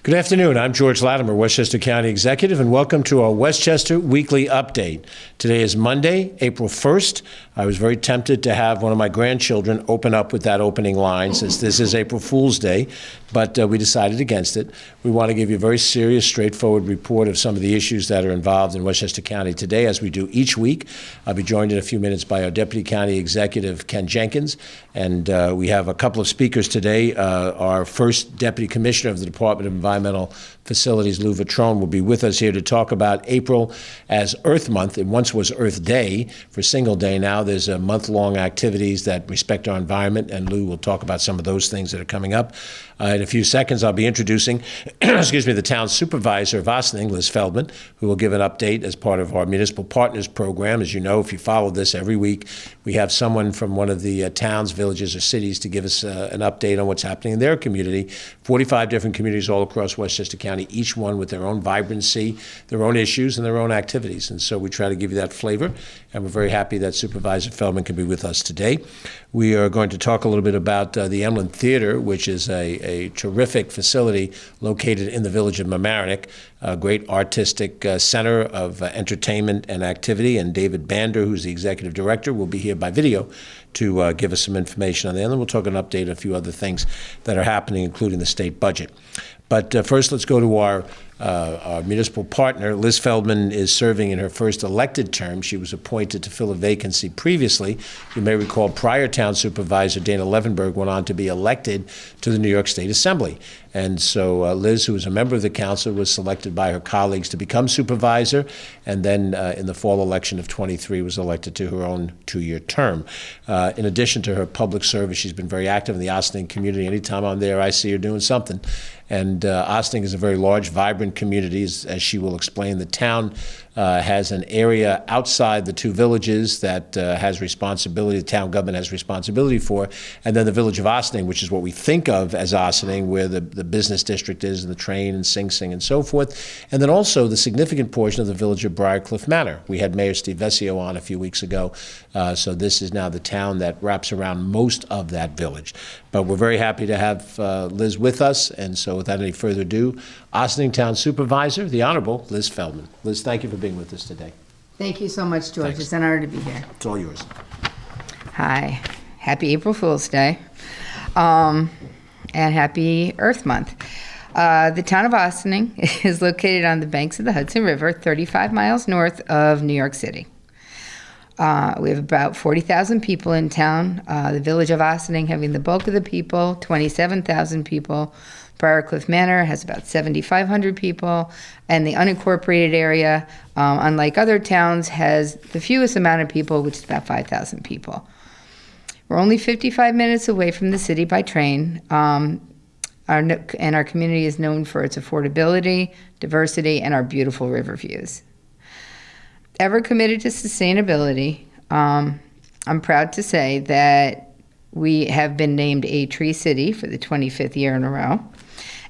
Good afternoon. I'm George Latimer, Westchester County Executive, and welcome to our Westchester Weekly Update. Today is Monday, April 1st. I was very tempted to have one of my grandchildren open up with that opening line since this is April Fool's Day, but we decided against it. We want to give you a very serious, straightforward report of some of the issues that are involved in Westchester County today, as we do each week. I'll be joined in a few minutes by our Deputy County Executive, Ken Jenkins, and we have a couple of speakers today. Our first Deputy Commissioner of the Department of Environmental Facilities, Lou Vitrone, will be with us here to talk about April as Earth Month. It once was Earth Day for Single Day. Now there's a month-long activities that respect our environment, and Lou will talk about some of those things that are coming up. In a few seconds, I'll be introducing, the town supervisor of Ossining, Liz Feldman, who will give an update as part of our Municipal Partners Program. As you know, if you follow this every week, we have someone from one of the towns, villages, or cities to give us an update on what's happening in their community. 45 different communities all across Westchester County, each one with their own vibrancy, their own issues, and their own activities. And so we try to give you that flavor, and we're very happy that Supervisor Feldman can be with us today. We are going to talk a little bit about the Emlyn Theater, which is a terrific facility located in the village of Mamaroneck, a great artistic center of entertainment and activity. And David Bander, who's the executive director, will be here by video to give us some information on that. And then we'll talk an update on a few other things that are happening, including the state budget. But first, let's go to our municipal partner. Liz Feldman is serving in her first elected term. She was appointed to fill a vacancy previously. You may recall prior town supervisor Dana Levenberg went on to be elected to the New York State Assembly. And so Liz, who is a member of the council, was selected by her colleagues to become supervisor, and then in the fall election of 23 was elected to her own 2-year term. In addition to her public service, she's been very active in the Ossining community. Anytime I'm there, I see her doing something. And Ossining is a very large, vibrant community. As she will explain, the town has an area outside the two villages that has responsibility, the town government has responsibility for, and then the village of Ossining, which is what we think of as Ossining, where the business district is, and the train and Sing Sing and so forth, and then also the significant portion of the village of Briarcliff Manor. We had Mayor Steve Vescio on a few weeks ago, so this is now the town that wraps around most of that village. But we're very happy to have Liz with us, and so without any further ado, Ossining Town Supervisor, the Honorable Liz Feldman. Liz, thank you for being with us today. Thank you so much, George. Thanks. It's an honor to be here. It's all yours. Hi. Happy April Fool's Day. And happy Earth Month. The town of Ossining is located on the banks of the Hudson River, 35 miles north of New York City. We have about 40,000 people in town. The village of Ossining having the bulk of the people, 27,000 people. Briarcliff Manor has about 7,500 people, and the unincorporated area, unlike other towns, has the fewest amount of people, which is about 5,000 people. We're only 55 minutes away from the city by train, and our community is known for its affordability, diversity, and our beautiful river views. Ever committed to sustainability, I'm proud to say that we have been named a Tree City for the 25th year in a row.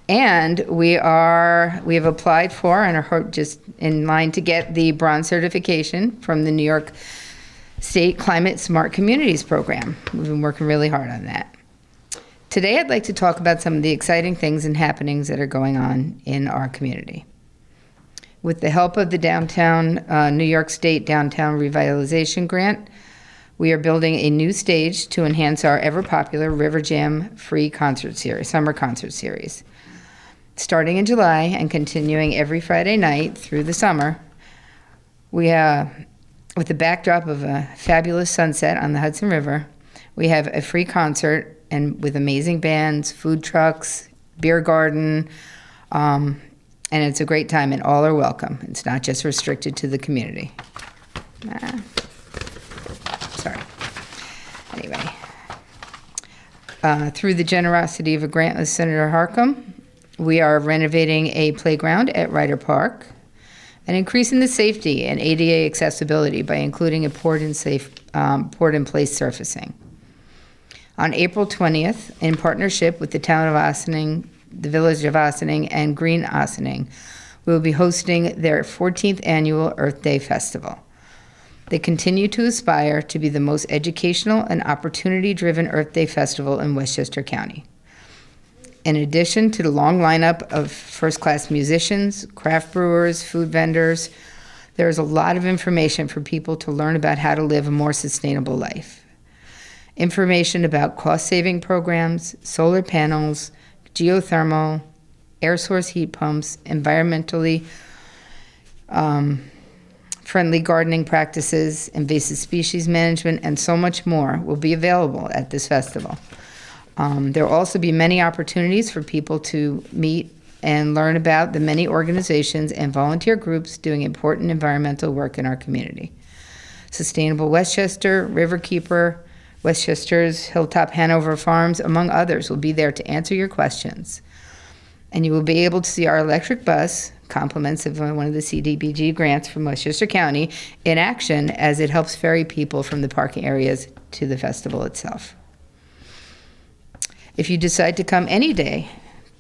And we have applied for and are just in line to get the bronze certification from the New York State Climate Smart Communities Program. We've been working really hard on that. Today, I'd like to talk about some of the exciting things and happenings that are going on in our community. With the help of the New York State Downtown Revitalization Grant, we are building a new stage to enhance our ever-popular River Jam free concert series, summer concert series. Starting in July and continuing every Friday night through the summer, we with the backdrop of a fabulous sunset on the Hudson River, we have a free concert and with amazing bands, food trucks, beer garden, and it's a great time and all are welcome. It's not just restricted to the community. Sorry. Anyway, through the generosity of a grant with Senator Harcum, we are renovating a playground at Ryder Park and increasing the safety and ADA accessibility by including a poured-in-place surfacing. On April 20th, in partnership with the town of Ossining, the village of Ossining, and Green Ossining, we will be hosting their 14th annual Earth Day Festival. They continue to aspire to be the most educational and opportunity-driven Earth Day Festival in Westchester County. In addition to the long lineup of first-class musicians, craft brewers, food vendors, there's a lot of information for people to learn about how to live a more sustainable life. Information about cost-saving programs, solar panels, geothermal, air source heat pumps, environmentally friendly gardening practices, invasive species management, and so much more will be available at this festival. There will also be many opportunities for people to meet and learn about the many organizations and volunteer groups doing important environmental work in our community. Sustainable Westchester, Riverkeeper, Westchester's Hilltop Hanover Farms, among others, will be there to answer your questions. And you will be able to see our electric bus, compliments of one of the CDBG grants from Westchester County, in action as it helps ferry people from the parking areas to the festival itself. If you decide to come any day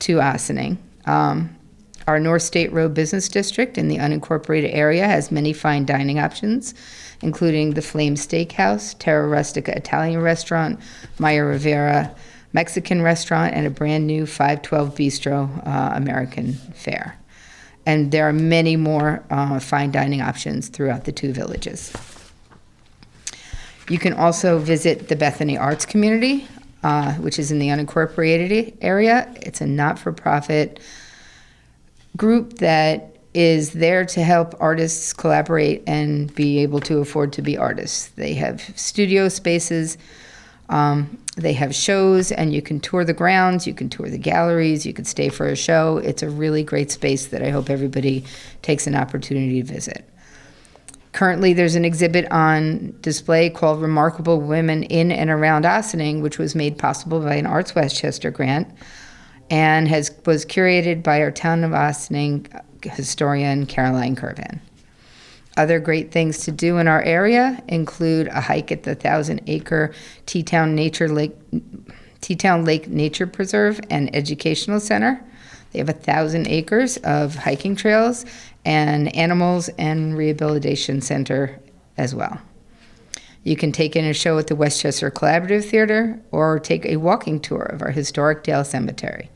to Ossining, our North State Road Business District in the unincorporated area has many fine dining options, including the Flame Steakhouse, Terra Rustica Italian Restaurant, Maya Rivera Mexican Restaurant, and a brand new 512 Bistro American fare. And there are many more fine dining options throughout the two villages. You can also visit the Bethany Arts Community, which is in the unincorporated area. It's a not-for-profit group that is there to help artists collaborate and be able to afford to be artists. They have studio spaces, they have shows, and you can tour the grounds, you can tour the galleries, you can stay for a show. It's a really great space that I hope everybody takes an opportunity to visit. Currently, there's an exhibit on display called Remarkable Women in and Around Ossining, which was made possible by an Arts Westchester grant and was curated by our Town of Ossining historian, Caroline Curvan. Other great things to do in our area include a hike at the 1,000-acre Teatown Lake Nature Preserve and Educational Center. They have 1,000 acres of hiking trails and animals and rehabilitation center as well. You can take in a show at the Westchester Collaborative Theater or take a walking tour of our historic Dale Cemetery.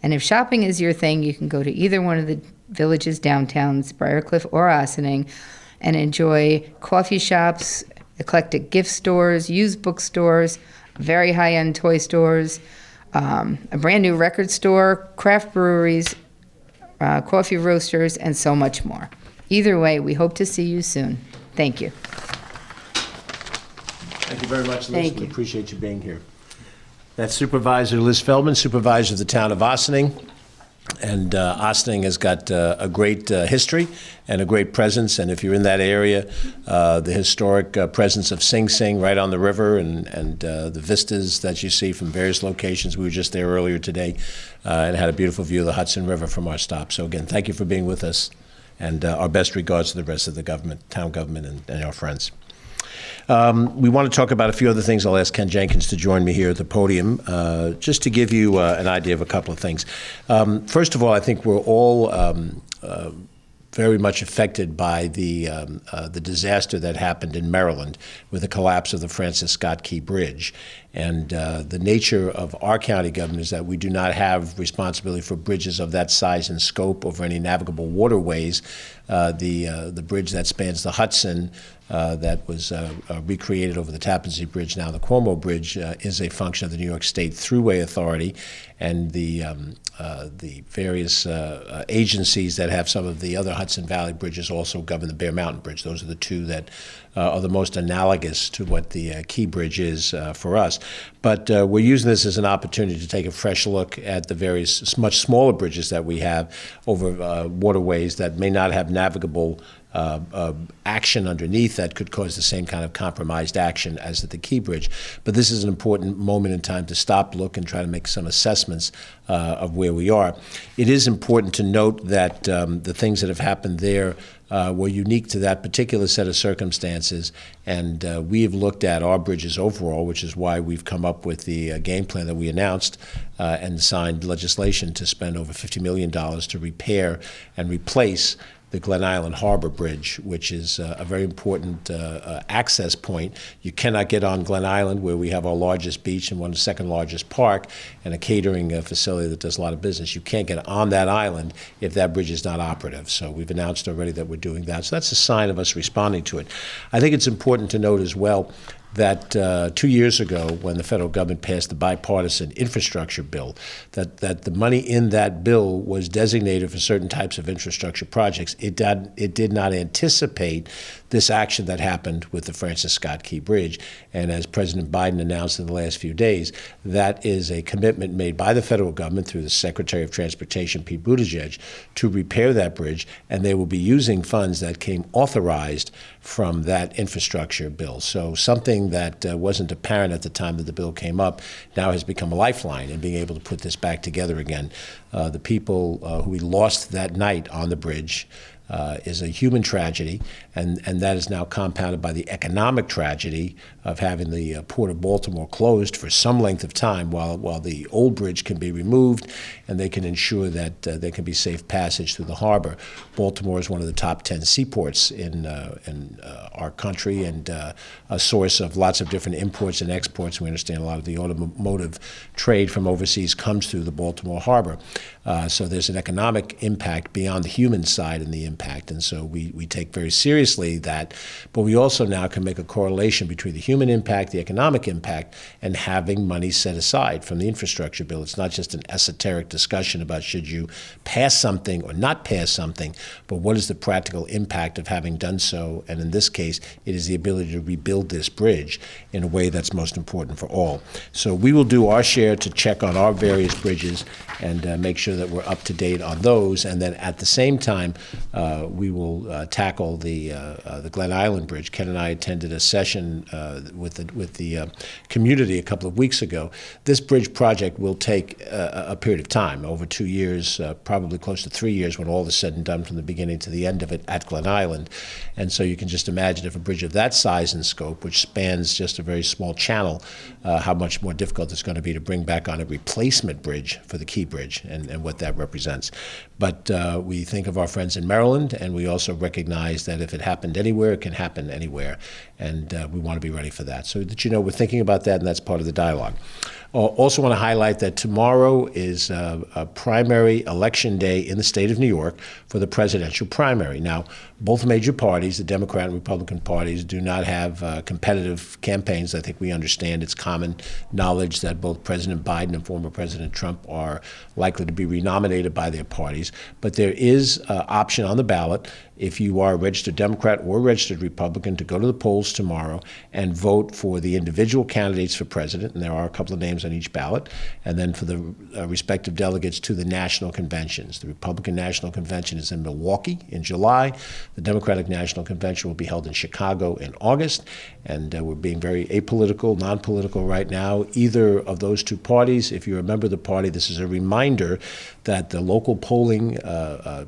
And if shopping is your thing, you can go to either one of the villages' downtowns, Briarcliff or Ossining, and enjoy coffee shops, eclectic gift stores, used bookstores, very high-end toy stores, a brand new record store, craft breweries, coffee roasters, and so much more. Either way, we hope to see you soon. Thank you. Thank you very much, Liz. Thank We you. appreciate you being here. That's Supervisor Liz Feldman, Supervisor of the Town of Ossining. And Ossining has got a great history and a great presence. And if you're in that area, the historic presence of Sing Sing right on the river and the vistas that you see from various locations. We were just there earlier today and had a beautiful view of the Hudson River from our stop. So again, thank you for being with us. And our best regards to the rest of the government, town government, and our friends. We want to talk about a few other things. I'll ask Ken Jenkins to join me here at the podium, just to give you an idea of a couple of things. First of all, I think we're all very much affected by the disaster that happened in Maryland with the collapse of the Francis Scott Key Bridge. And the nature of our county government is that we do not have responsibility for bridges of that size and scope over any navigable waterways. The bridge that spans the Hudson that was recreated over the Tappan Zee Bridge, now the Cuomo Bridge, is a function of the New York State Thruway Authority, and the various agencies that have some of the other Hudson Valley bridges also govern the Bear Mountain Bridge. Those are the two that are the most analogous to what the Key Bridge is for us. But we're using this as an opportunity to take a fresh look at the various much smaller bridges that we have over waterways that may not have navigable action underneath that could cause the same kind of compromised action as at the Key Bridge. But this is an important moment in time to stop, look, and try to make some assessments of where we are. It is important to note that the things that have happened there were unique to that particular set of circumstances, and we have looked at our bridges overall, which is why we've come up with the game plan that we announced and signed legislation to spend over $50 million to repair and replace the Glen Island Harbor Bridge, which is a very important access point. You cannot get on Glen Island, where we have our largest beach and one of the second largest park and a catering facility that does a lot of business. You can't get on that island if that bridge is not operative. So we've announced already that we're doing that. So that's a sign of us responding to it. I think it's important to note as well that 2 years ago, when the federal government passed the bipartisan infrastructure bill, that the money in that bill was designated for certain types of infrastructure projects. It did not anticipate this action that happened with the Francis Scott Key Bridge. And as President Biden announced in the last few days, that is a commitment made by the federal government through the Secretary of Transportation, Pete Buttigieg, to repair that bridge. And they will be using funds that came authorized from that infrastructure bill. So something that wasn't apparent at the time that the bill came up now has become a lifeline in being able to put this back together again. The people who we lost that night on the bridge is a human tragedy, and that is now compounded by the economic tragedy of having the Port of Baltimore closed for some length of time while the old bridge can be removed and they can ensure that there can be safe passage through the harbor. Baltimore is one of the top 10 seaports in our country and a source of lots of different imports and exports. We understand a lot of the automotive trade from overseas comes through the Baltimore harbor. So there's an economic impact beyond the human side and the impact. And so we take very seriously that. But we also now can make a correlation between the human impact, the economic impact, and having money set aside from the infrastructure bill. It's not just an esoteric discussion about should you pass something or not pass something, but what is the practical impact of having done so? And in this case, it is the ability to rebuild this bridge in a way that's most important for all. So we will do our share to check on our various bridges and make sure that we're up to date on those. And then at the same time, we will tackle the Glen Island Bridge. Ken and I attended a session with the community a couple of weeks ago. This bridge project will take a period of time, over 2 years, probably close to 3 years when all is said and done from the beginning to the end of it at Glen Island. And so you can just imagine if a bridge of that size and scope, which spans just a very small channel, how much more difficult it's going to be to bring back on a replacement bridge for the Key Bridge and what that represents. But we think of our friends in Maryland, and we also recognize that if it happened anywhere, it can happen anywhere. And we want to be ready for that. So that we're thinking about that, and that's part of the dialogue. Also want to highlight that tomorrow is a primary election day in the state of New York for the presidential primary. Now, both major parties, the Democrat and Republican parties, do not have competitive campaigns. I think we understand it's common knowledge that both President Biden and former President Trump are likely to be renominated by their parties. But there is an option on the ballot if you are a registered Democrat or registered Republican to go to the polls tomorrow and vote for the individual candidates for president, and there are a couple of names on each ballot, and then for the respective delegates to the national conventions. The Republican National Convention is in Milwaukee in July. The Democratic National Convention will be held in Chicago in August, and we're being very apolitical, non-political right now. Either of those two parties, if you're a member of the party, this is a reminder that the local polling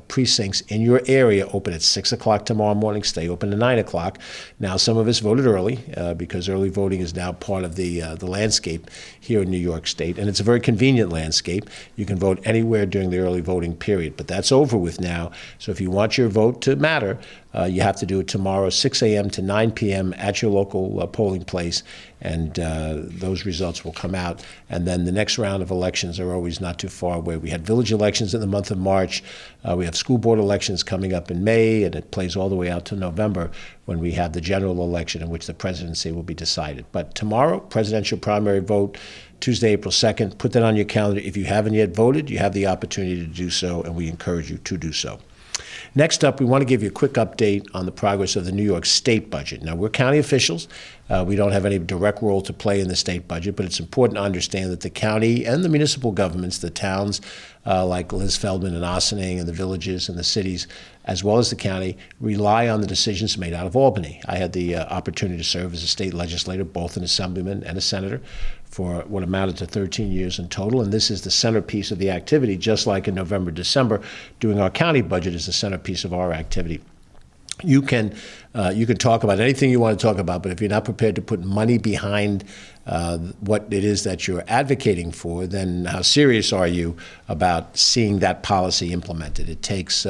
precincts in your area open at 6 o'clock tomorrow morning, stay open to 9 o'clock. Now, some of us voted early because early voting is now part of the landscape here in New York State, and it's a very convenient landscape. You can vote anywhere during the early voting period, but that's over with now. So if you want your vote to matter, you have to do it tomorrow, 6 a.m. to 9 p.m. at your local polling place, and those results will come out. And then the next round of elections are always not too far away. We had village elections in the month of March. We have school board elections coming up in May, and it plays all the way out to November when we have the general election in which the presidency will be decided. But tomorrow, presidential primary vote, Tuesday, April 2nd. Put that on your calendar. If you haven't yet voted, you have the opportunity to do so, and we encourage you to do so. Next up, we want to give you a quick update on the progress of the New York State budget. Now, we're county officials. We don't have any direct role to play in the state budget, but it's important to understand that the county and the municipal governments, the towns like Liz Feldman and Ossining and the villages and the cities, as well as the county, rely on the decisions made out of Albany. I had the opportunity to serve as a state legislator, both an assemblyman and a senator, for what amounted to 13 years in total. And this is the centerpiece of the activity, just like in November, December, doing our county budget is the centerpiece of our activity. You can You can talk about anything you want to talk about, but if you're not prepared to put money behind what it is that you're advocating for, then how serious are you about seeing that policy implemented? It takes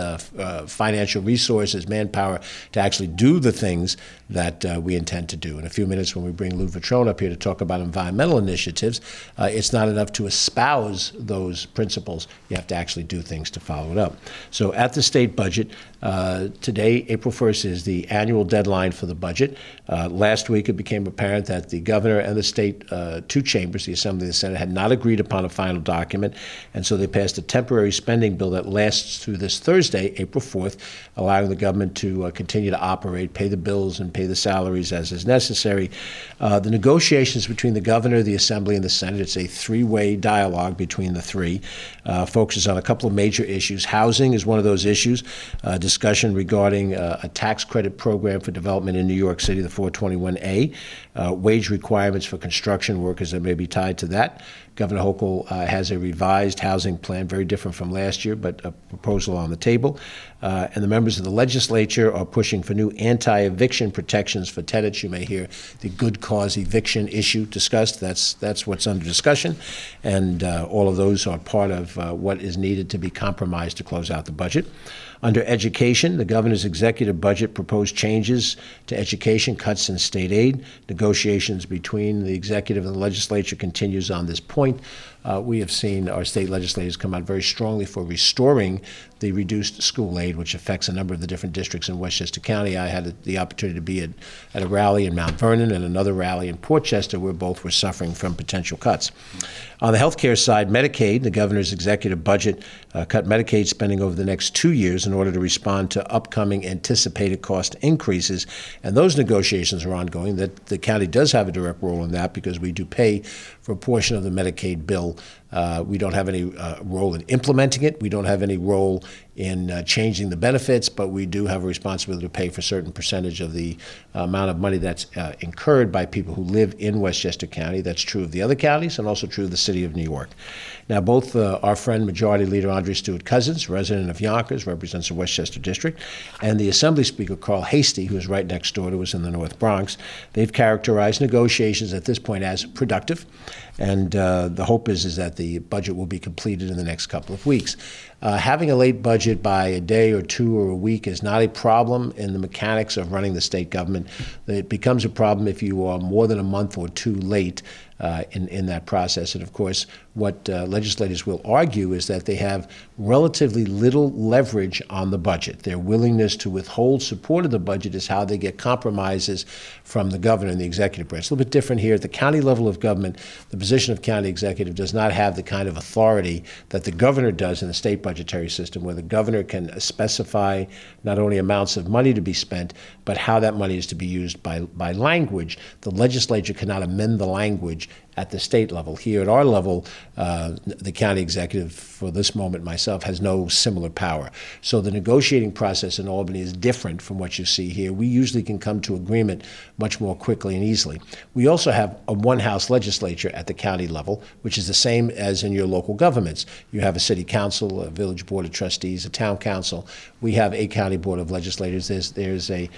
financial resources, manpower to actually do the things that we intend to do. In a few minutes, when we bring Lou Vitrone up here to talk about environmental initiatives, it's not enough to espouse those principles. You have to actually do things to follow it up. So at the state budget, today, April 1st, is the annual deadline for the budget. Last week, it became apparent that the governor and the state two chambers, the Assembly and the Senate, had not agreed upon a final document, and so they passed a temporary spending bill that lasts through this Thursday, April 4th, allowing the government to continue to operate, pay the bills, and pay the salaries as is necessary. The negotiations between the governor, the Assembly, and the Senate, it's a three-way dialogue between the three, focuses on a couple of major issues. Housing is one of those issues. Discussion regarding a tax credit program for development in New York City, the 421A, wage requirements for construction workers that may be tied to that. Governor Hochul has a revised housing plan, very different from last year, but a proposal on the table. And the members of the legislature are pushing for new anti-eviction protections for tenants. You may hear the good cause eviction issue discussed. That's what's under discussion. And all of those are part of what is needed to be compromised to close out the budget. Under education, the governor's executive budget proposed changes to education, cuts in state aid. Negotiations between the executive and the legislature continues on this point. We have seen our state legislators come out very strongly for restoring the reduced school aid, which affects a number of the different districts in Westchester County. I had the opportunity to be at a rally in Mount Vernon and another rally in Portchester, where both were suffering from potential cuts. On the health care side, Medicaid, the governor's executive budget cut Medicaid spending over the next 2 years in order to respond to upcoming anticipated cost increases. And those negotiations are ongoing. That the county does have a direct role in that because we do pay for a portion of the Medicaid bill. We don't have any role in implementing it. We don't have any role in changing the benefits, but we do have a responsibility to pay for a certain percentage of the amount of money that's incurred by people who live in Westchester County. That's true of the other counties and also true of the city of New York. Now, both our friend Majority Leader Andre Stewart Cousins, resident of Yonkers, represents the Westchester District, and the Assembly Speaker Carl Hastie, who is right next door to us in the North Bronx, they've characterized negotiations at this point as productive, and the hope is that the budget will be completed in the next couple of weeks. Having a late budget by a day or two or a week is not a problem in the mechanics of running the state government. It becomes a problem if you are more than a month or two late in that process. And of course, what legislators will argue is that they have relatively little leverage on the budget. Their willingness to withhold support of the budget is how they get compromises from the governor and the executive branch. It's a little bit different here. At the county level of government, the position of county executive does not have the kind of authority that the governor does in the state budgetary system, where the governor can specify not only amounts of money to be spent, but how that money is to be used by language. The legislature cannot amend the language at the state level. Here at our level, the county executive, for this moment myself, has no similar power. So the negotiating process in Albany is different from what you see here. We usually can come to agreement much more quickly and easily. We also have a one-house legislature at the county level, which is the same as in your local governments. You have a city council, a village board of trustees, a town council. We have a county board of legislators. There's a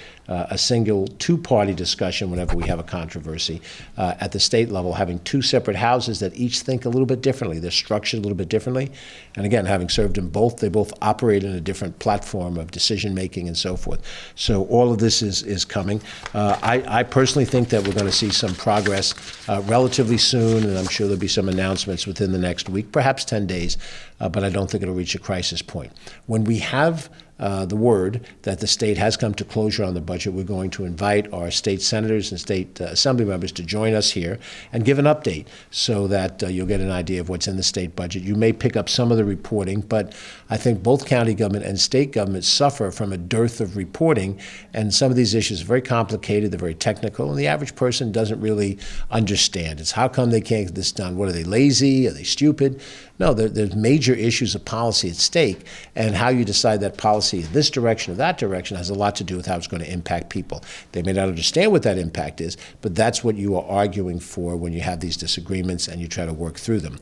single two-party discussion whenever we have a controversy. At the state level, having two separate houses that each think a little bit differently. They're structured a little bit differently. And again, having served in both, they both operate in a different platform of decision-making and so forth. So all of this is coming. I personally think that we're going to see some progress relatively soon, and I'm sure there'll be some announcements within the next week, perhaps 10 days, but I don't think it'll reach a crisis point. When we have the word that the state has come to closure on the budget, we're going to invite our state senators and state assembly members to join us here and give an update so that you'll get an idea of what's in the state budget. You may pick up some of the reporting, but I think both county government and state government suffer from a dearth of reporting, and some of these issues are very complicated, they're very technical, and the average person doesn't really understand. It's how come they can't get this done? What, are they lazy? Are they stupid? No, there's major issues of policy at stake, and how you decide that policy in this direction or that direction has a lot to do with how it's going to impact people. They may not understand what that impact is, but that's what you are arguing for when you have these disagreements and you try to work through them.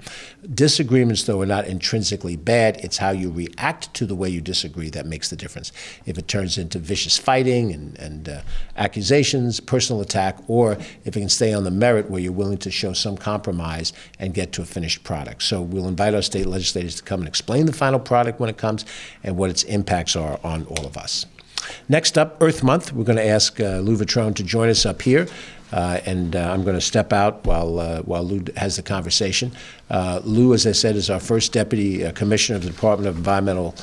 Disagreements, though, are not intrinsically bad. It's how you react to the way you disagree that makes the difference. If it turns into vicious fighting and accusations, personal attack, or if it can stay on the merit where you're willing to show some compromise and get to a finished product. So we'll invite our state legislators to come and explain the final product when it comes and what its impacts are on all of us. Next up, Earth Month. We're going to ask Lou Vitrone to join us up here. I'm going to step out while Lou has the conversation. Lou, as I said, is our first Deputy Commissioner of the Department of Environmental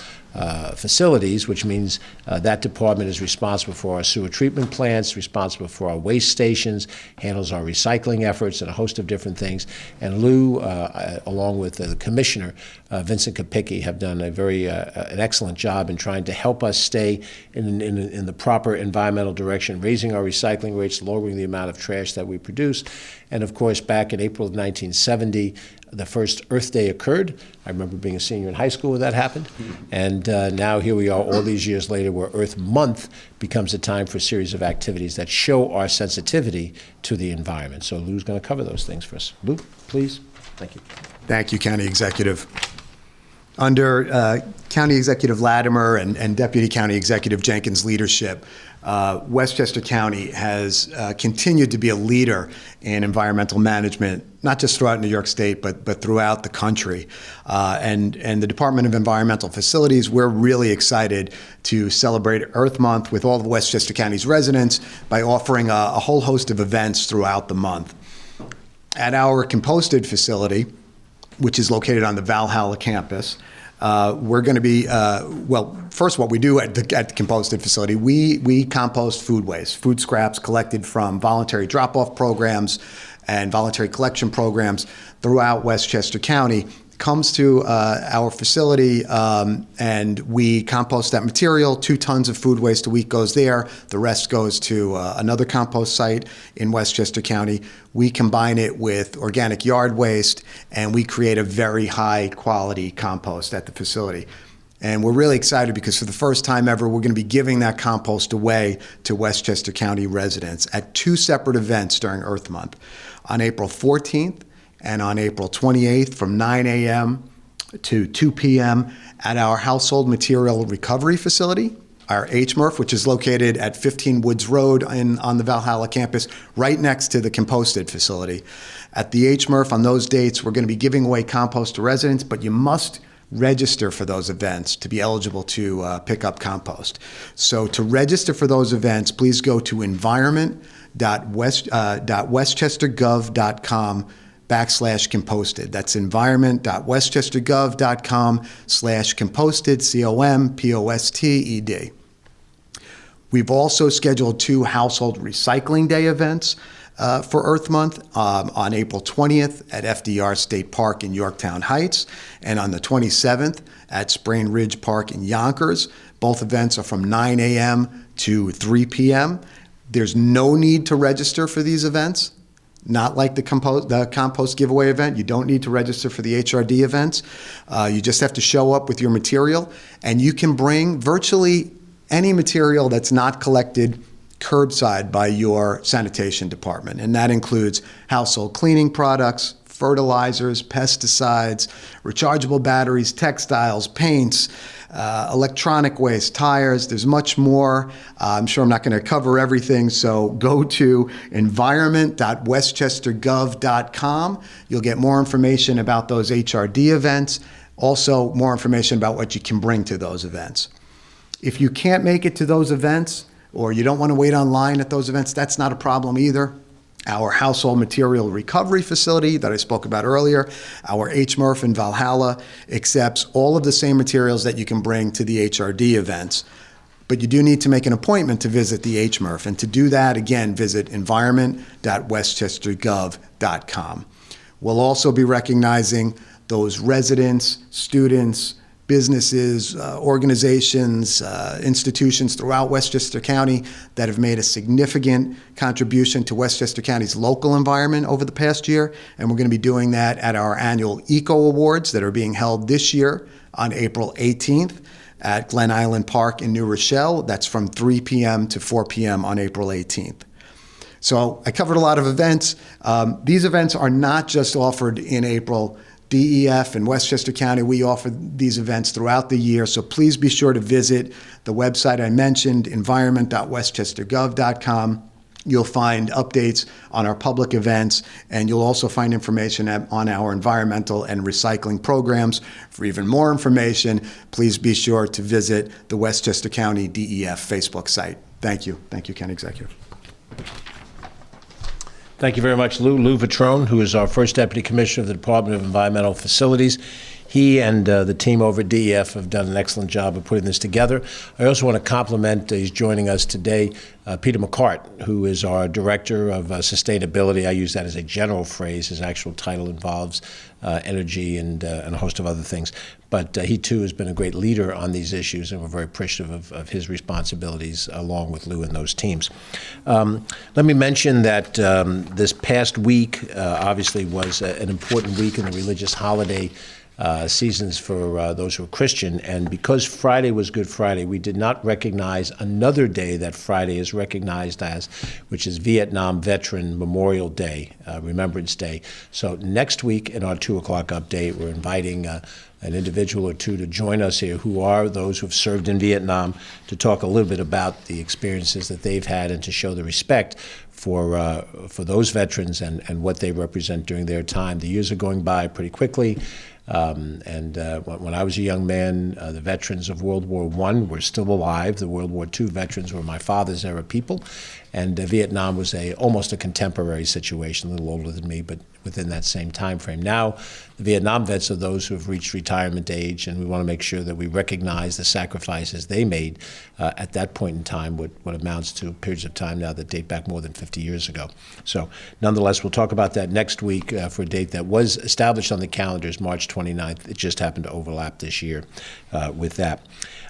Facilities, which means that department is responsible for our sewer treatment plants, responsible for our waste stations, handles our recycling efforts, and a host of different things. And Lou, along with the Commissioner, Vincent Kopicki, have done an excellent job in trying to help us stay in the proper environmental direction, raising our recycling rates, lowering the amount of trash that we produce. And of course, back in April of 1970, the first Earth Day occurred. I remember being a senior in high school when that happened. And now here we are all these years later, where Earth Month becomes a time for a series of activities that show our sensitivity to the environment. So Lou's going to cover those things for us. Lou, please. Thank you. Thank you, County Executive. Under County Executive Latimer and Deputy County Executive Jenkins' leadership, Westchester County has continued to be a leader in environmental management, not just throughout New York State, but throughout the country. And the Department of Environmental Facilities, we're really excited to celebrate Earth Month with all of Westchester County's residents by offering a whole host of events throughout the month. At our composted facility, which is located on the Valhalla campus, we're going to be, first what we do at the composted facility, we compost food waste, food scraps collected from voluntary drop-off programs and voluntary collection programs throughout Westchester County. Comes to our facility and we compost that material. 2 tons of food waste a week goes there. The rest goes to another compost site in Westchester County. We combine it with organic yard waste and we create a very high quality compost at the facility. And we're really excited because for the first time ever, we're going to be giving that compost away to Westchester County residents at 2 separate events during Earth Month. On April 14th, and on April 28th from 9 a.m. to 2 p.m. at our Household Material Recovery Facility, our HMRF, which is located at 15 Woods Road on the Valhalla campus, right next to the composted facility. At the HMRF on those dates, we're going to be giving away compost to residents, but you must register for those events to be eligible to pick up compost. So to register for those events, please go to environment.westchestergov.com/composted. That's environment.westchestergov.com/composted, COMPOSTED. We've also scheduled 2 Household Recycling Day events for Earth Month on April 20th at FDR State Park in Yorktown Heights and on the 27th at Sprain Ridge Park in Yonkers. Both events are from 9 a.m. to 3 p.m. There's no need to register for these events. Not like the compost giveaway event. You don't need to register for the HRD events. You just have to show up with your material, and you can bring virtually any material that's not collected curbside by your sanitation department. And that includes household cleaning products, fertilizers, pesticides, rechargeable batteries, textiles, paints, electronic waste, tires. There's much more. I'm sure I'm not going to cover everything, so go to environment.westchestergov.com. You'll get more information about those HRD events, also more information about what you can bring to those events. If you can't make it to those events, or you don't want to wait online at those events, that's not a problem either. Our Household Material Recovery Facility that I spoke about earlier, our HMRF in Valhalla, accepts all of the same materials that you can bring to the HRD events. But you do need to make an appointment to visit the HMRF. And to do that, again, visit environment.westchestergov.com. We'll also be recognizing those residents, students, businesses, organizations, institutions throughout Westchester County that have made a significant contribution to Westchester County's local environment over the past year. And we're going to be doing that at our annual Eco Awards that are being held this year on April 18th at Glen Island Park in New Rochelle. That's from 3 p.m. to 4 p.m. on April 18th. So I covered a lot of events. These events are not just offered in April. DEF and Westchester County, we offer these events throughout the year, so please be sure to visit the website I mentioned, environment.westchestergov.com. You'll find updates on our public events, and you'll also find information on our environmental and recycling programs. For even more information, please be sure to visit the Westchester County DEF Facebook site. Thank you. Thank you, County Executive. Thank you very much, Lou. Lou Vitrone, who is our first Deputy Commissioner of the Department of Environmental Facilities. He and the team over at DEF have done an excellent job of putting this together. I also want to compliment, he's joining us today, Peter McCart, who is our Director of Sustainability. I use that as a general phrase. His actual title involves energy and a host of other things. But he, too, has been a great leader on these issues, and we're very appreciative of his responsibilities along with Lou and those teams. Let me mention that this past week obviously was an important week in the religious holiday seasons for those who are Christian. And because Friday was Good Friday, we did not recognize another day that Friday is recognized as, which is Vietnam Veteran Memorial Day, Remembrance Day. So next week in our 2 o'clock update, we're inviting an individual or two to join us here who are those who have served in Vietnam to talk a little bit about the experiences that they've had and to show the respect for those veterans and what they represent during their time. The years are going by pretty quickly. When I was a young man, the veterans of World War I were still alive. The World War II veterans were my father's era people. And Vietnam was almost a contemporary situation, a little older than me, but within that same time frame. Now, the Vietnam vets are those who have reached retirement age, and we want to make sure that we recognize the sacrifices they made at that point in time, what amounts to periods of time now that date back more than 50 years ago. So nonetheless, we'll talk about that next week for a date that was established on the calendar as March 29th. It just happened to overlap this year with that.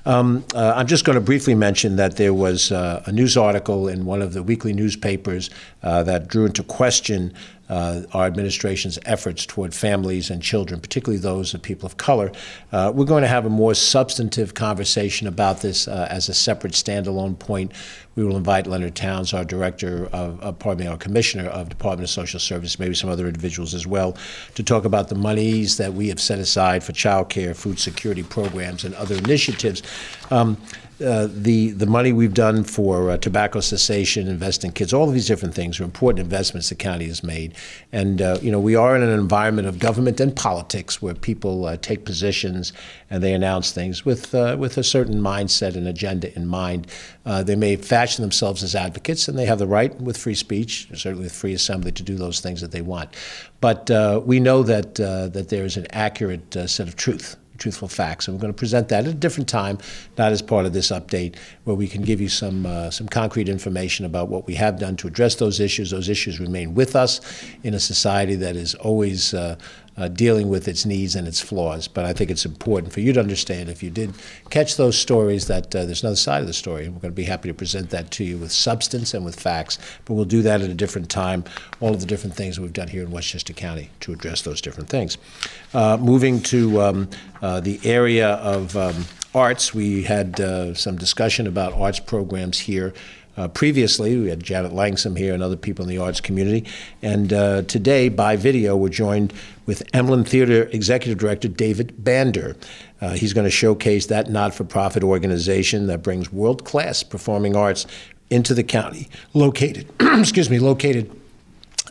I'm just going to briefly mention that there was a news article in one of the weekly newspapers that drew into question our administration's efforts toward families and children, particularly those of people of color. We're going to have a more substantive conversation about this as a separate standalone point. We will invite Leonard Towns, our our Commissioner of Department of Social Services, maybe some other individuals as well, to talk about the monies that we have set aside for child care, food security programs, and other initiatives. The money we've done for tobacco cessation, invest in kids, all of these different things are important investments the county has made. And, we are in an environment of government and politics where people take positions and they announce things with a certain mindset and agenda in mind. They may fashion themselves as advocates, and they have the right with free speech, certainly with free assembly, to do those things that they want. But we know that there is an accurate set of truthful facts, and we're going to present that at a different time, not as part of this update, where we can give you some concrete information about what we have done to address those issues. Those issues remain with us in a society that is always dealing with its needs and its flaws. But I think it's important for you to understand, if you did catch those stories, that there's another side of the story. We're going to be happy to present that to you with substance and with facts, but we'll do that at a different time, all of the different things that we've done here in Westchester County to address those different things. Moving to the area of arts, we had some discussion about arts programs here. Previously, we had Janet Langsam here and other people in the arts community. And today, by video, we're joined with Emlyn Theater Executive Director David Bander. He's going to showcase that not-for-profit organization that brings world-class performing arts into the county, located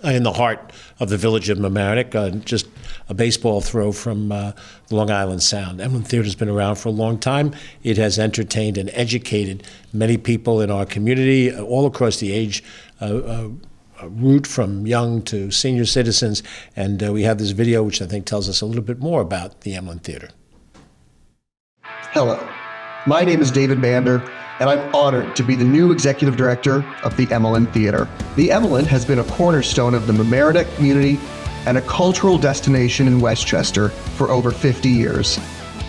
in the heart of the village of Mamaroneck, just a baseball throw from the Long Island Sound. Emlyn Theater has been around for a long time. It has entertained and educated many people in our community, all across the age route, from young to senior citizens. And we have this video, which I think tells us a little bit more about the Emlyn Theater. Hello, my name is David Bander, and I'm honored to be the new executive director of the Emlyn Theater. The Emlyn has been a cornerstone of the Mamaroneck community and a cultural destination in Westchester for over 50 years.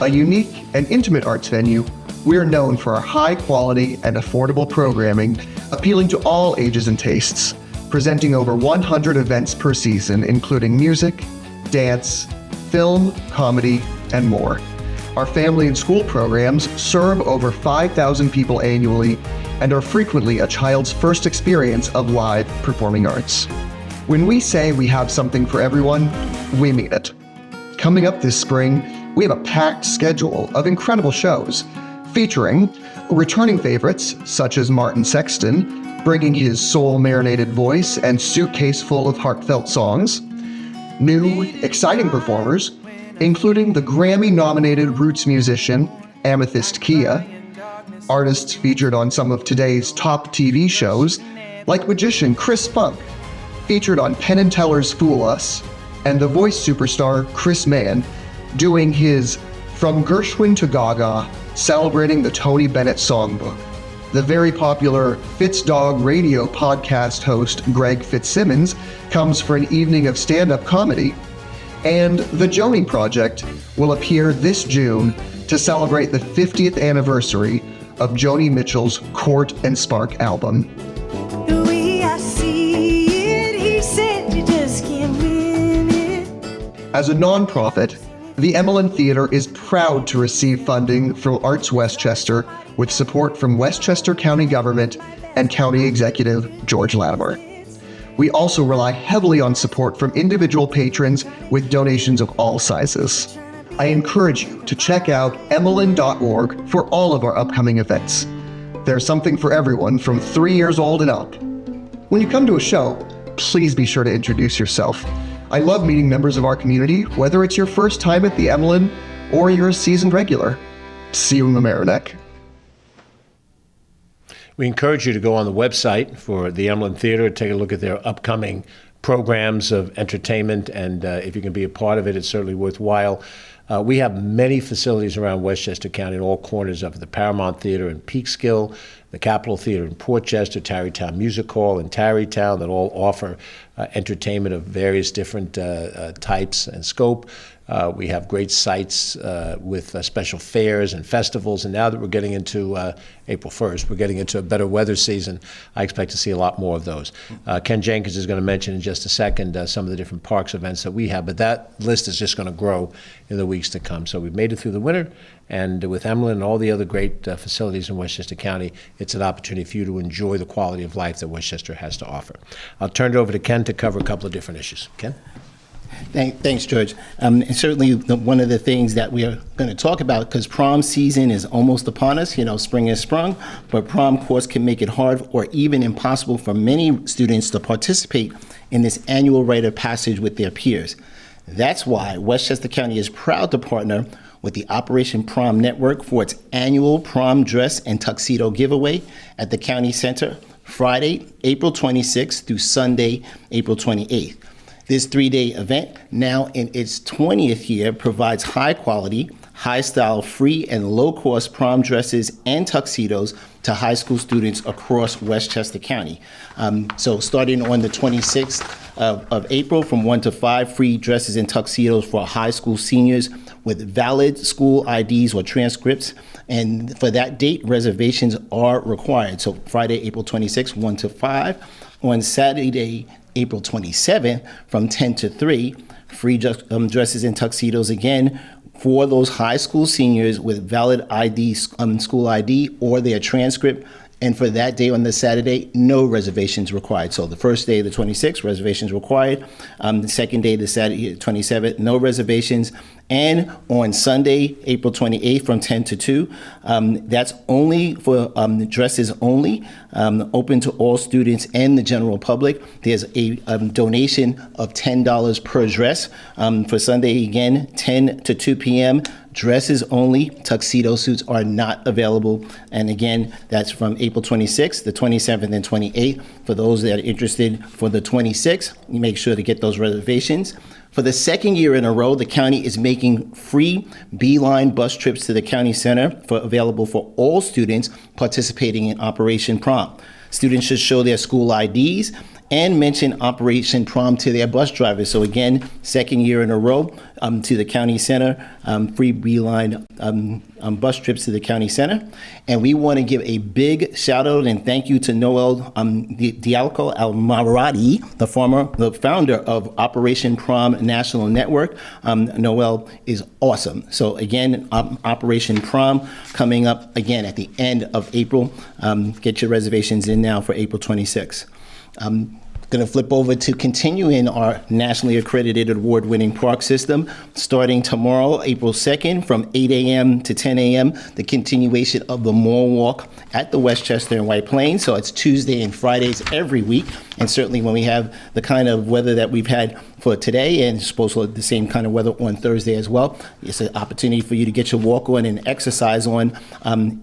A unique and intimate arts venue, we're known for our high quality and affordable programming, appealing to all ages and tastes, presenting over 100 events per season, including music, dance, film, comedy, and more. Our family and school programs serve over 5,000 people annually and are frequently a child's first experience of live performing arts. When we say we have something for everyone, we mean it. Coming up this spring, we have a packed schedule of incredible shows featuring returning favorites such as Martin Sexton, bringing his soul-marinated voice and suitcase full of heartfelt songs, new, exciting performers, including the Grammy-nominated roots musician Amethyst Kia, artists featured on some of today's top TV shows, like magician Chris Funk, featured on Penn and Teller's Fool Us, and the voice superstar Chris Mann, doing his From Gershwin to Gaga, celebrating the Tony Bennett Songbook. The very popular FitzDog Radio podcast host Greg Fitzsimmons comes for an evening of stand-up comedy, and the Joni Project will appear this June to celebrate the 50th anniversary of Joni Mitchell's Court and Spark album. The way I see it, he said you just can't win it. As a nonprofit, the Emmelyn Theater is proud to receive funding from Arts Westchester with support from Westchester County Government and County Executive George Latimer. We also rely heavily on support from individual patrons with donations of all sizes. I encourage you to check out emmelyn.org for all of our upcoming events. There's something for everyone from 3 years old and up. When you come to a show, please be sure to introduce yourself. I love meeting members of our community, whether it's your first time at the Emmelyn or you're a seasoned regular. See you in the Merrimack. We encourage you to go on the website for the Emmelyn Theater, take a look at their upcoming programs of entertainment, and if you can be a part of it, it's certainly worthwhile. We have many facilities around Westchester County in all corners of the Paramount Theater in Peekskill, the Capitol Theater in Portchester, Tarrytown Music Hall in Tarrytown, that all offer entertainment of various different types and scope. We have great sites with special fairs and festivals, and now that we're getting into April 1st, we're getting into a better weather season. I expect to see a lot more of those. Ken Jenkins is going to mention in just a second some of the different parks events that we have, but that list is just going to grow in the weeks to come. So we've made it through the winter, and with Emmelyn and all the other great facilities in Westchester County, it's an opportunity for you to enjoy the quality of life that Westchester has to offer. I'll turn it over to Ken to cover a couple of different issues. Ken? Thanks, George. And certainly one of the things that we are going to talk about, because prom season is almost upon us, spring has sprung, but prom course can make it hard or even impossible for many students to participate in this annual rite of passage with their peers. That's why Westchester County is proud to partner with the Operation Prom Network for its annual prom dress and tuxedo giveaway at the County Center, Friday, April 26th through Sunday, April 28th. This 3-day event, now in its 20th year, provides high-quality, high-style, free and low-cost prom dresses and tuxedos to high school students across Westchester County. So starting on the 26th of April from 1 to 5, free dresses and tuxedos for high school seniors with valid school IDs or transcripts. And for that date, reservations are required. So Friday, April 26th, 1 to 5. On Saturday, April 27th, from 10 to 3, free dresses and tuxedos again for those high school seniors with valid ID, school ID or their transcript. And for that day on the Saturday, no reservations required. So the first day, the 26th, reservations required. The second day, the Saturday, 27th, no reservations. And on Sunday, April 28th from 10 to 2, that's only for dresses only, open to all students and the general public. There's a donation of $10 per dress. For Sunday, again, 10 to 2 p.m., dresses only, tuxedo suits are not available. And again, that's from April 26th, the 27th, and 28th. For those that are interested for the 26th, you make sure to get those reservations. For the second year in a row, the county is making free Beeline bus trips to the county center available for all students participating in Operation Prom. Students should show their school IDs and mention Operation Prom to their bus drivers. So again, second year in a row to the county center, free Beeline bus trips to the county center. And we want to give a big shout out and thank you to Noel Dialco Almarati, the founder of Operation Prom National Network. Noel is awesome. So again, Operation Prom coming up again at the end of April. Get your reservations in now for April 26th. Going to flip over to continuing our nationally accredited award-winning park system. Starting tomorrow, April 2nd, from 8 a.m. to 10 a.m., the continuation of the Mall Walk at the Westchester and White Plains. So it's Tuesday and Fridays every week. And certainly when we have the kind of weather that we've had for today, and supposed to have the same kind of weather on Thursday as well, it's an opportunity for you to get your walk on and exercise on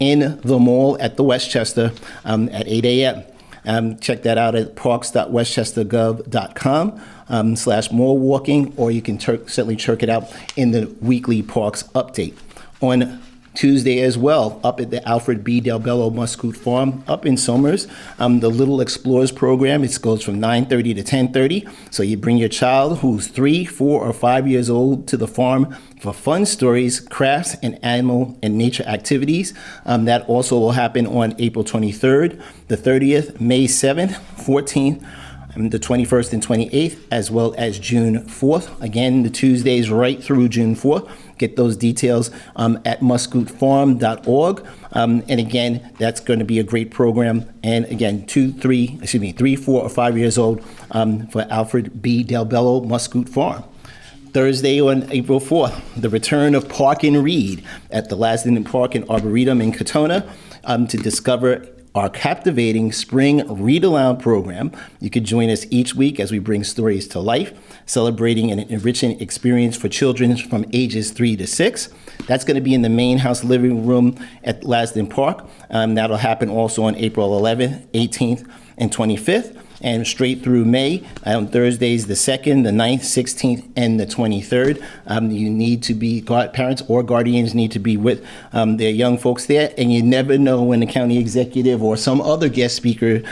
in the mall at the Westchester at 8 a.m. Check that out at parks.westchestergov.com/more walking, or you can certainly check it out in the weekly parks update. On Tuesday as well, up at the Alfred B. Del Bello Muscoot Farm up in Somers, the Little Explorers program, it goes from 9:30 to 10:30. So you bring your child who's 3, 4, or 5 years old to the farm for fun stories, crafts, and animal and nature activities. That also will happen on April 23rd, the 30th, May 7th, 14th, the 21st and 28th, as well as June 4th. Again, the Tuesdays right through June 4th. Get those details at muscootfarm.org. And again, that's going to be a great program. And again, 3, 4, or 5 years old for Alfred B. Del Bello Muscoot Farm. Thursday on April 4th, the return of Park and Read at the Lasden Park and Arboretum in Katona to discover our captivating spring read aloud program. You could join us each week as we bring stories to life, celebrating an enriching experience for children from ages 3 to 6. That's going to be in the main house living room at Lasden Park. That'll happen also on April 11th, 18th, and 25th. And straight through May, on Thursdays, the 2nd, the 9th, 16th, and the 23rd. You need to be, parents or guardians need to be with their young folks there. And you never know when the county executive or some other guest speaker,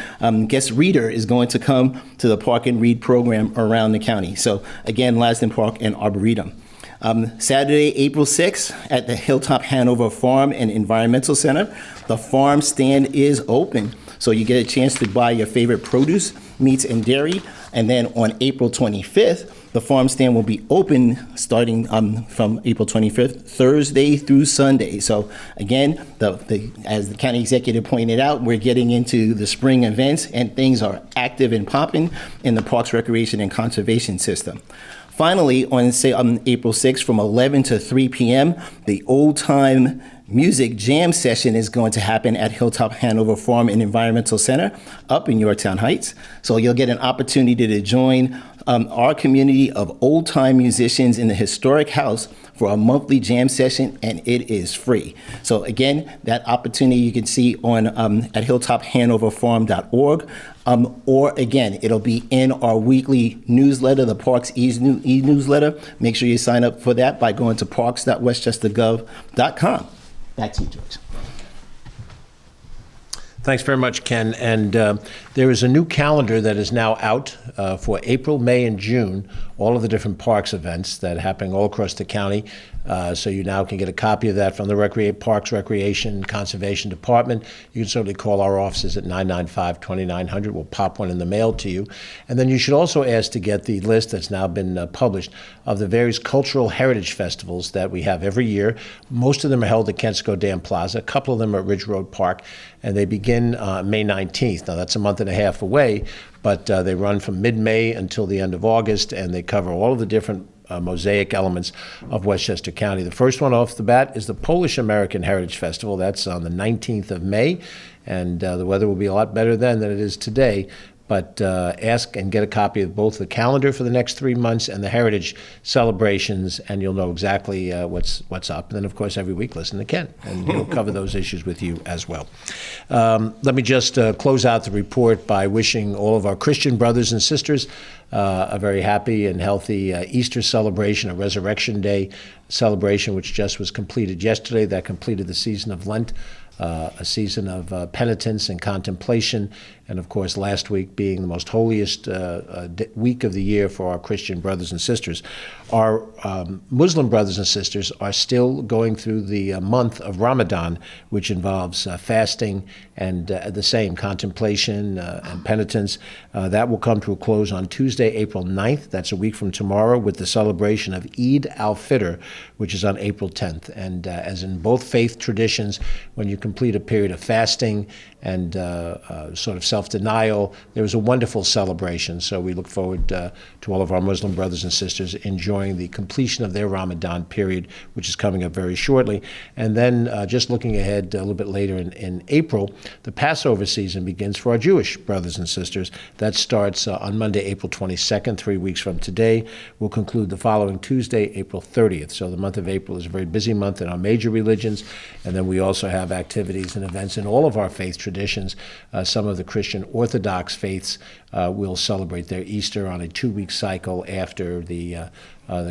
guest reader is going to come to the Park and Read program around the county. So again, Lasden Park and Arboretum. Saturday, April 6th, at the Hilltop Hanover Farm and Environmental Center, the farm stand is open. So you get a chance to buy your favorite produce, meats, and dairy. And then on April 25th, the farm stand will be open starting from April 25th, Thursday through Sunday. So again, as the county executive pointed out, we're getting into the spring events and things are active and popping in the Parks, Recreation, and Conservation system. Finally, on April 6th from 11 to 3 p.m., the Old Time Music Jam session is going to happen at Hilltop Hanover Farm and Environmental Center up in Yorktown Heights. So you'll get an opportunity to join our community of old-time musicians in the historic house for a monthly jam session, and it is free. So again, that opportunity you can see on at hilltophanoverfarm.org, or again, it'll be in our weekly newsletter, the Parks e-newsletter. Make sure you sign up for that by going to parks.westchestergov.com. Back to you, George. Thanks very much, Ken. And there is a new calendar that is now out for April, May, and June, all of the different parks events that are happening all across the county. So you now can get a copy of that from the Parks, Recreation, Conservation Department. You can certainly call our offices at 995-2900. We'll pop one in the mail to you. And then you should also ask to get the list that's now been published of the various cultural heritage festivals that we have every year. Most of them are held at Kensico Dam Plaza. A couple of them are at Ridge Road Park. And they begin May 19th. Now, that's a month and a half away, but they run from mid-May until the end of August, and they cover all of the different mosaic elements of Westchester County. The first one off the bat is the Polish American Heritage Festival. That's on the 19th of May, and the weather will be a lot better then than it is today. But ask and get a copy of both the calendar for the next 3 months and the heritage celebrations, and you'll know exactly what's up. And then, of course, every week, listen to Ken, and he'll cover those issues with you as well. Let me just close out the report by wishing all of our Christian brothers and sisters a very happy and healthy Easter celebration, a Resurrection Day celebration, which just was completed yesterday. That completed the season of Lent, a season of penitence and contemplation, and of course last week being the most holiest week of the year for our Christian brothers and sisters. Our Muslim brothers and sisters are still going through the month of Ramadan, which involves fasting and the same contemplation and penitence. That will come to a close on Tuesday, April 9th. That's a week from tomorrow, with the celebration of Eid al-Fitr, which is on April 10th. And as in both faith traditions, when you complete a period of fasting and sort of self-denial, there was a wonderful celebration. So we look forward to all of our Muslim brothers and sisters enjoying the completion of their Ramadan period, which is coming up very shortly. And then just looking ahead a little bit later in April, the Passover season begins for our Jewish brothers and sisters. That starts on Monday, April 22nd, 3 weeks from today. We'll conclude the following Tuesday, April 30th. So the month of April is a very busy month in our major religions. And then we also have activities and events in all of our faith traditions. Some of the Christian Orthodox faiths will celebrate their Easter on a 2-week cycle after the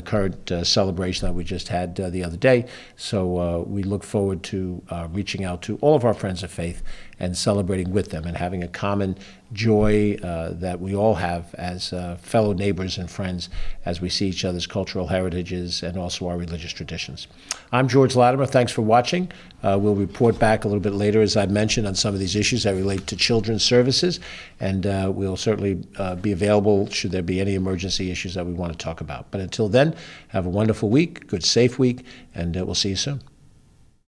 current celebration that we just had the other day. So we look forward to reaching out to all of our friends of faith and celebrating with them and having a common joy that we all have as fellow neighbors and friends as we see each other's cultural heritages and also our religious traditions. I'm George Latimer. Thanks for watching. We'll report back a little bit later, as I mentioned, on some of these issues that relate to children's services, and we'll certainly be available should there be any emergency issues that we want to talk about. But until then, have a wonderful week, good, safe week, and we'll see you soon.